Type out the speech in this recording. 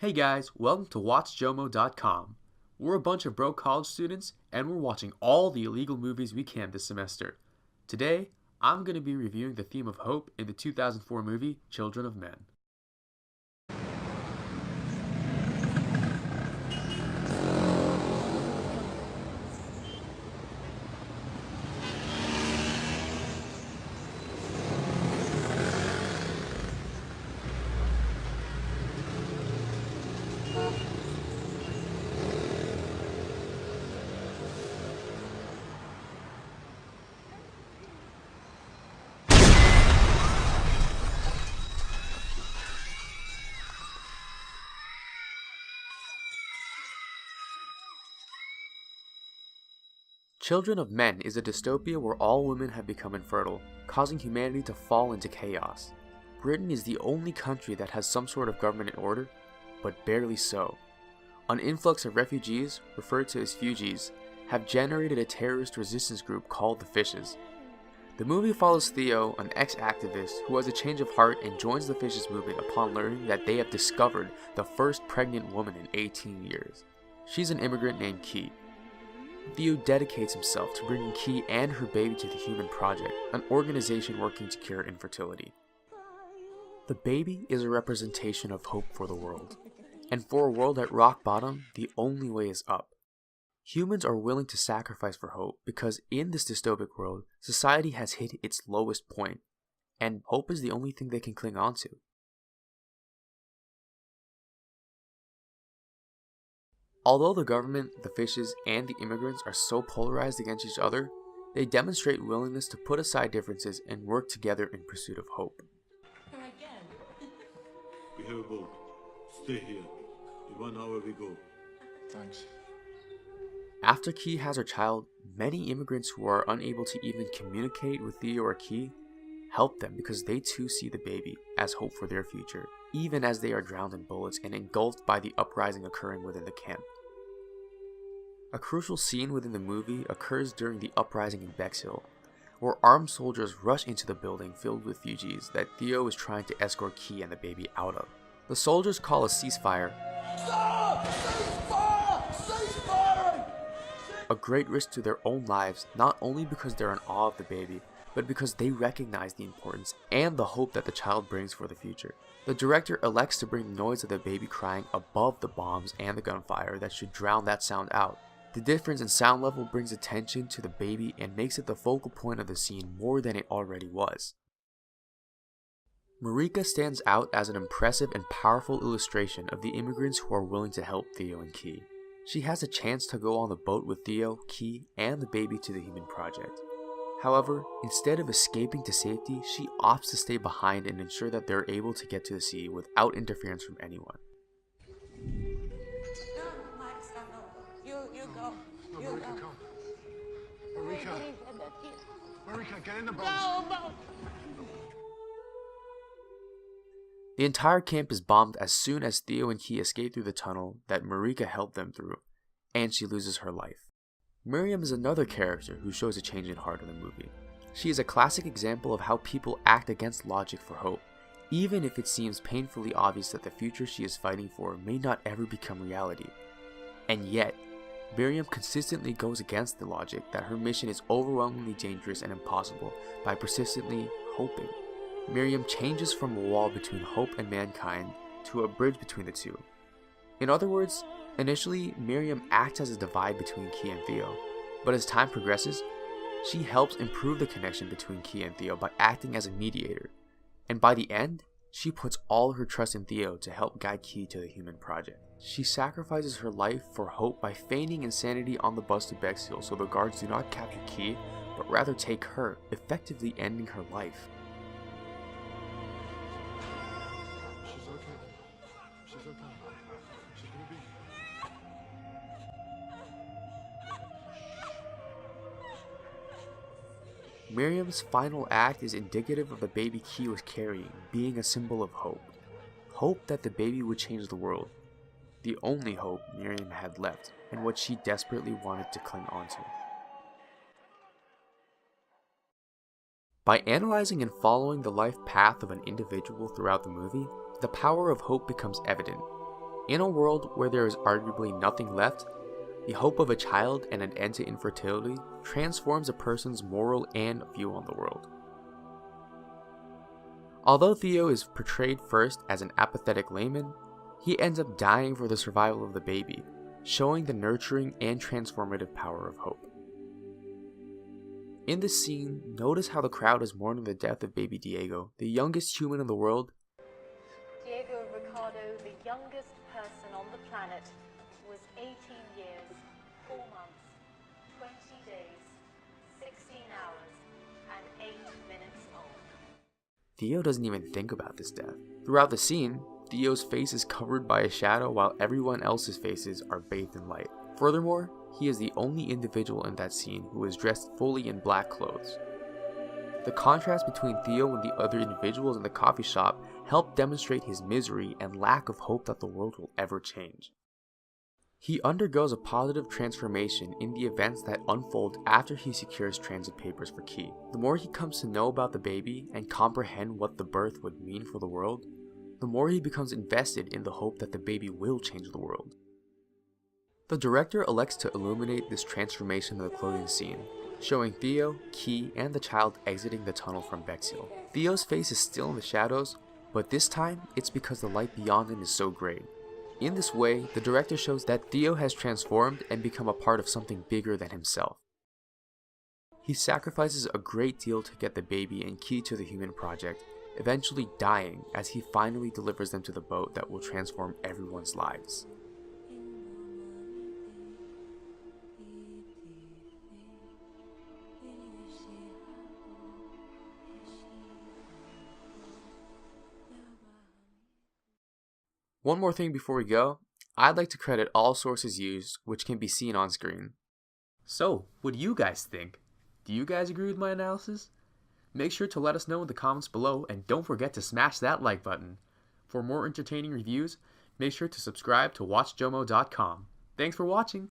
Hey guys, welcome to WatchJomo.com. We're a bunch of broke college students and we're watching all the illegal movies we can this semester. Today, I'm going to be reviewing the theme of hope in the 2004 movie Children of Men. Children of Men is a dystopia where all women have become infertile, causing humanity to fall into chaos. Britain is the only country that has some sort of government in order, but barely so. An influx of refugees, referred to as Fugees, have generated a terrorist resistance group called the Fishes. The movie follows Theo, an ex-activist who has a change of heart and joins the Fishes movement upon learning that they have discovered the first pregnant woman in 18 years. She's an immigrant named Key. Theo dedicates himself to bringing Key and her baby to the Human Project, an organization working to cure infertility. The baby is a representation of hope for the world, and for a world at rock bottom, the only way is up. Humans are willing to sacrifice for hope because in this dystopic world, society has hit its lowest point, and hope is the only thing they can cling on to. Although the government, the Fishes, and the immigrants are so polarized against each other, they demonstrate willingness to put aside differences and work together in pursuit of hope. We have a boat. Stay here. In 1 hour we go. Thanks. After Key has her child, many immigrants who are unable to even communicate with Theo or Key help them because they too see the baby as hope for their future, even as they are drowned in bullets and engulfed by the uprising occurring within the camp. A crucial scene within the movie occurs during the uprising in Bexhill, where armed soldiers rush into the building filled with Fugees that Theo is trying to escort Key and the baby out of. The soldiers call a ceasefire, a great risk to their own lives, not only because they're in awe of the baby, but because they recognize the importance and the hope that the child brings for the future. The director elects to bring the noise of the baby crying above the bombs and the gunfire that should drown that sound out. The difference in sound level brings attention to the baby and makes it the focal point of the scene more than it already was. Marika stands out as an impressive and powerful illustration of the immigrants who are willing to help Theo and Key. She has a chance to go on the boat with Theo, Key, and the baby to the Human Project. However, instead of escaping to safety, she opts to stay behind and ensure that they're able to get to the sea without interference from anyone. You go. Marika, come. Marika, get in the boat. The entire camp is bombed as soon as Theo and Key escape through the tunnel that Marika helped them through, and she loses her life. Miriam is another character who shows a change in heart in the movie. She is a classic example of how people act against logic for hope, even if it seems painfully obvious that the future she is fighting for may not ever become reality. And yet, Miriam consistently goes against the logic that her mission is overwhelmingly dangerous and impossible by persistently hoping. Miriam changes from a wall between hope and mankind to a bridge between the two. In other words, initially, Miriam acts as a divide between Key and Theo, but as time progresses, she helps improve the connection between Key and Theo by acting as a mediator, and by the end, she puts all her trust in Theo to help guide Key to the Human Project. She sacrifices her life for hope by feigning insanity on the bus to Bexhill so the guards do not capture Key, but rather take her, effectively ending her life. She's okay. She's gonna be. Miriam's final act is indicative of the baby Key was carrying being a symbol of hope. Hope that the baby would change the world. The only hope Miriam had left, and what she desperately wanted to cling onto. By analyzing and following the life path of an individual throughout the movie, the power of hope becomes evident. In a world where there is arguably nothing left, the hope of a child and an end to infertility transforms a person's moral and view on the world. Although Theo is portrayed first as an apathetic layman, he ends up dying for the survival of the baby, showing the nurturing and transformative power of hope. In this scene, notice how the crowd is mourning the death of baby Diego, the youngest human in the world. Diego Ricardo, the youngest person on the planet, was 18 years, 4 months, 20 days, 16 hours, and 8 minutes old. Theo doesn't even think about this death. Throughout the scene, Theo's face is covered by a shadow while everyone else's faces are bathed in light. Furthermore, he is the only individual in that scene who is dressed fully in black clothes. The contrast between Theo and the other individuals in the coffee shop helped demonstrate his misery and lack of hope that the world will ever change. He undergoes a positive transformation in the events that unfold after he secures transit papers for Key. The more he comes to know about the baby and comprehend what the birth would mean for the world, the more he becomes invested in the hope that the baby will change the world. The director elects to illuminate this transformation in the closing scene, showing Theo, Key, and the child exiting the tunnel from Bexhill. Theo's face is still in the shadows, but this time it's because the light beyond him is so great. In this way, the director shows that Theo has transformed and become a part of something bigger than himself. He sacrifices a great deal to get the baby and Key to the human project, eventually dying as he finally delivers them to the boat that will transform everyone's lives. One more thing before we go, I'd like to credit all sources used, which can be seen on screen. So, what do you guys think? Do you guys agree with my analysis? Make sure to let us know in the comments below, and don't forget to smash that like button. For more entertaining reviews, make sure to subscribe to WatchJomo.com. Thanks for watching!